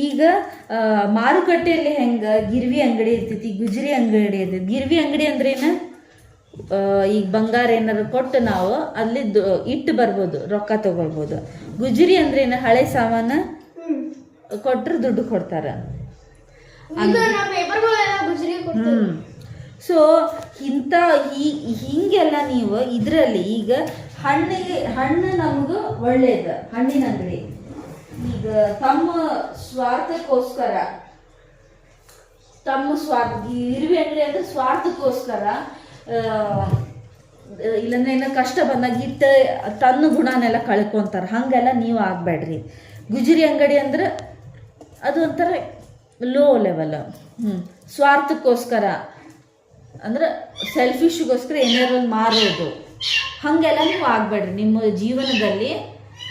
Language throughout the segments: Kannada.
ಈಗ ಮಾರುಕಟ್ಟೆಯಲ್ಲಿ ಹೆಂಗೆ ಗಿರ್ವಿ ಅಂಗಡಿ ಇರ್ತೈತಿ, ಗುಜರಿ ಅಂಗಡಿ ಇರ್ತೈತಿ. ಗಿರ್ವಿ ಅಂಗಡಿ ಅಂದ್ರೆ ಏನು? ಈಗ ಬಂಗಾರ ಏನಾರು ಕೊಟ್ಟು ನಾವು ಅಲ್ಲಿ ಇಟ್ಟು ಬರ್ಬೋದು, ರೊಕ್ಕ ತಗೊಳ್ಬೋದು. ಗುಜರಿ ಅಂದ್ರೆ ಏನು? ಹಳೆ ಸಾಮಾನು ಕೊಟ್ಟರೆ ದುಡ್ಡು ಕೊಡ್ತಾರ. ಸೊ ಹಿಂಗೆಲ್ಲ ನೀವು ಇದರಲ್ಲಿ ಈಗ ಹಣ್ಣು ನಮಗೂ ಒಳ್ಳೇದು. ಹಣ್ಣಿನ ಅಂಗಡಿ ಈಗ ತಮ್ಮ ಸ್ವಾರ್ಥಕ್ಕೋಸ್ಕರ, ಇರುವೆ ಅಂಗಡಿ ಅಂದ್ರೆ ಸ್ವಾರ್ಥಕ್ಕೋಸ್ಕರ, ಇಲ್ಲಂದ್ರೆ ಏನೋ ಕಷ್ಟ ಬಂದಾಗ ತನ್ನ ಗುಣನೆಲ್ಲ ಕಳ್ಕೊಂತಾರೆ. ಹಂಗೆಲ್ಲ ನೀವು ಆಗ್ಬೇಡ್ರಿ. ಗುಜರಿ ಅಂಗಡಿ ಅಂದ್ರೆ ಅದು ಒಂಥರ ಲೋ ಲೆವೆಲ್. ಸ್ವಾರ್ಥಕ್ಕೋಸ್ಕರ ಅಂದ್ರೆ ಸೆಲ್ಫಿಶ್ಗೋಸ್ಕರ ಏನಾದ್ರು ಮಾರೋದು, ಹಾಗೆಲ್ಲ ನೀವು ಆಗಬೇಡ್ರಿ. ನಿಮ್ಮ ಜೀವನದಲ್ಲಿ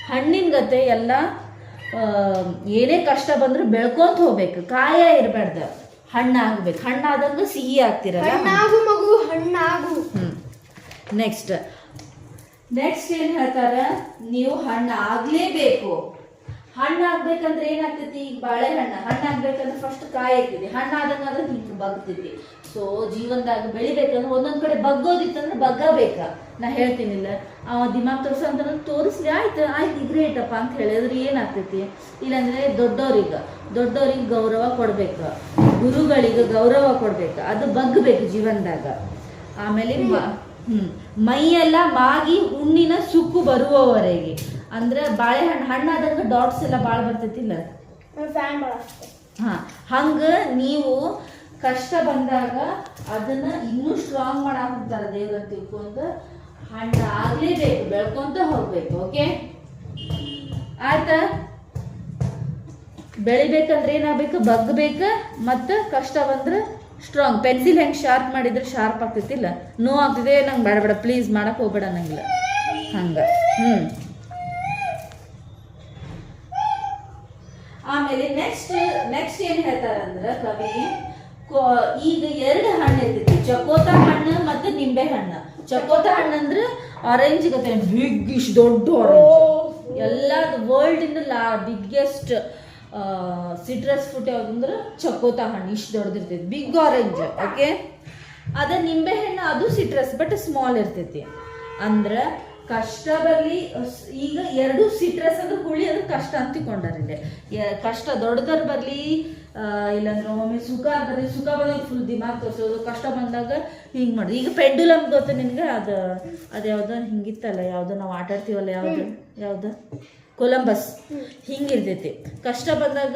ಹಣ್ಣಿನ ಗತೆ ಎಲ್ಲ ಏನೇ ಕಷ್ಟ ಬಂದರೂ ಬೆಳ್ಕೊಂತ ಹೋಗ್ಬೇಕು, ಕಾಯ ಇರಬಾರ್ದು, ಹಣ್ಣಾಗಬೇಕು. ಹಣ್ಣಾದಂಗೆ ಸಿಹಿ ಆಗ್ತಿರಲ್ಲ. ನೆಕ್ಸ್ಟ್ ಏನು ಹೇಳ್ತಾರೆ? ನೀವು ಹಣ್ಣು ಆಗಲೇಬೇಕು. ಹಣ್ಣು ಆಗ್ಬೇಕಂದ್ರೆ ಏನಾಗ್ತೈತಿ? ಈಗ ಬಾಳೆಹಣ್ಣು ಹಣ್ಣಾಗ್ಬೇಕಂದ್ರೆ ಫಸ್ಟ್ ಕಾಯಿ ಆಗ್ತೈತಿ, ಹಣ್ಣಾದಂಗೆ ಅಂದ್ರೆ ಹಿಂಗೆ ಬಗ್ತೈತಿ. ಸೊ ಜೀವನದಾಗ ಬೆಳಿಬೇಕಂದ್ರೆ ಒಂದೊಂದು ಕಡೆ ಬಗ್ಗೋದಿತ್ತಂದ್ರೆ ಬಗ್ಗಬೇಕ. ನಾ ಹೇಳ್ತೀನಿಲ್ಲ, ದಿಮಾಗ್ ತೋರಿಸಂತಂದ್ರೆ ತೋರಿಸ್ಲಿ, ಆಯ್ತು ಗ್ರೇಟಪ್ಪ ಅಂತ ಹೇಳಿದ್ರೆ ಏನಾಗ್ತೈತಿ? ಇಲ್ಲಾಂದ್ರೆ ದೊಡ್ಡವ್ರಿಗೆ ಗೌರವ ಕೊಡ್ಬೇಕು, ಗುರುಗಳಿಗೆ ಗೌರವ ಕೊಡ್ಬೇಕು, ಅದು ಬಗ್ಗಬೇಕು ಜೀವನದಾಗ. ಆಮೇಲೆ ಮೈಯೆಲ್ಲ ಮಾಗಿ ಹುಣ್ಣಿನ ಸುಕ್ಕು ಬರುವವರೆಗೆ, ಅಂದ್ರೆ ಬಾಳೆಹಣ್ಣು ಹಣ್ಣಾದಂಗೆ ಡಾಟ್ಸ್ ಎಲ್ಲ ಭಾಳ ಬರ್ತೈತಿಲ್ಲ, ಹಂಗೆ ನೀವು ಕಷ್ಟ ಬಂದಾಗ ಅದನ್ನ ಇನ್ನೂ ಸ್ಟ್ರಾಂಗ್ ಮಾಡಾಕ ಹೋಗ್ತಾರೆ ದೇವ್ರ ತಿಳ್ಕೊಂಡು. ಹಣ್ಣು ಆಗ್ಲೇಬೇಕು, ಬೆಳ್ಕೊಂತ ಹೋಗ್ಬೇಕು. ಓಕೆ, ಆಯ್ತಾ? ಬೆಳಿಬೇಕಂದ್ರೆ ಏನಾಗಬೇಕು? ಬಗ್ಬೇಕು, ಮತ್ತು ಕಷ್ಟ ಬಂದ್ರೆ ಸ್ಟ್ರಾಂಗ್. ಪೆನ್ಸಿಲ್ ಹೆಂಗೆ ಶಾರ್ಪ್ ಮಾಡಿದ್ರೆ ಶಾರ್ಪ್ ಆಗ್ತೈತಿಲ್ಲ, ನೋ ಆಗ್ತಿದೆ ನಂಗೆ ಬೇಡ ಪ್ಲೀಸ್ ಮಾಡಕ್ಕೆ ಹೋಗ್ಬೇಡ ನಂಗಿಲ್ಲ ಹಂಗೆ. ಆಮೇಲೆ ನೆಕ್ಸ್ಟ್ ಏನ್ ಹೇಳ್ತಾರಂದ್ರೆ ಕವಿ, ಈಗ 2 ಹಣ್ಣು ಇರ್ತೈತಿ, ಚಕೋತ ಹಣ್ಣು ಮತ್ತು ನಿಂಬೆ ಹಣ್ಣು. ಚಕೋತ ಹಣ್ಣು ಅಂದ್ರೆ ಆರೆಂಜ್ ಗತೆ ಬಿಗ್ ಇಷ್ಟು ದೊಡ್ಡ ಆರೆಂಜ್. ಎಲ್ಲ world in biggest citrus fruit ಯಾವ್ದಂದ್ರೆ ಚಕೋತ ಹಣ್ಣು, ಇಷ್ಟು ದೊಡ್ಡದಿರ್ತೈತಿ, ಬಿಗ್ ಆರೆಂಜ್. ಓಕೆ, ಅದೇ ನಿಂಬೆ ಹಣ್ಣು ಅದು ಸಿಟ್ರಸ್ ಬಟ್ ಸ್ಮಾಲ್ ಇರ್ತೈತಿ. ಅಂದ್ರೆ ಕಷ್ಟ ಬರಲಿ, ಈಗ 2 ಸಿಟ್ರಸ್ ಅಂದ್ರೆ ಹುಳಿ ಅಂದ್ರೆ ಕಷ್ಟ ಅಂತಿಕೊಂಡಾರಿಲ್ಲ. ಕಷ್ಟ ದೊಡ್ಡದವ್ರು ಬರಲಿ, ಇಲ್ಲಾಂದ್ರೆ ಒಮ್ಮೆ ಸುಖ ಬರಲಿ, ಸುಖ ಬಂದಾಗ ಫುಲ್ ದಿಮಾಗ್ ತೋರಿಸೋದು, ಕಷ್ಟ ಬಂದಾಗ ಹಿಂಗೆ ಮಾಡೋದು. ಈಗ ಪೆಂಡುಲಮ್ ಗೊತ್ತು ನಿನ್ಗೆ? ಅದು ಯಾವ್ದು ಹಿಂಗಿತ್ತಲ್ಲ, ಯಾವ್ದು ನಾವು ಆಟ ಆಡ್ತೀವಲ್ಲ, ಯಾವ್ದು ಕೊಲಂಬಸ್, ಹಿಂಗಿರ್ತೈತಿ. ಕಷ್ಟ ಬಂದಾಗ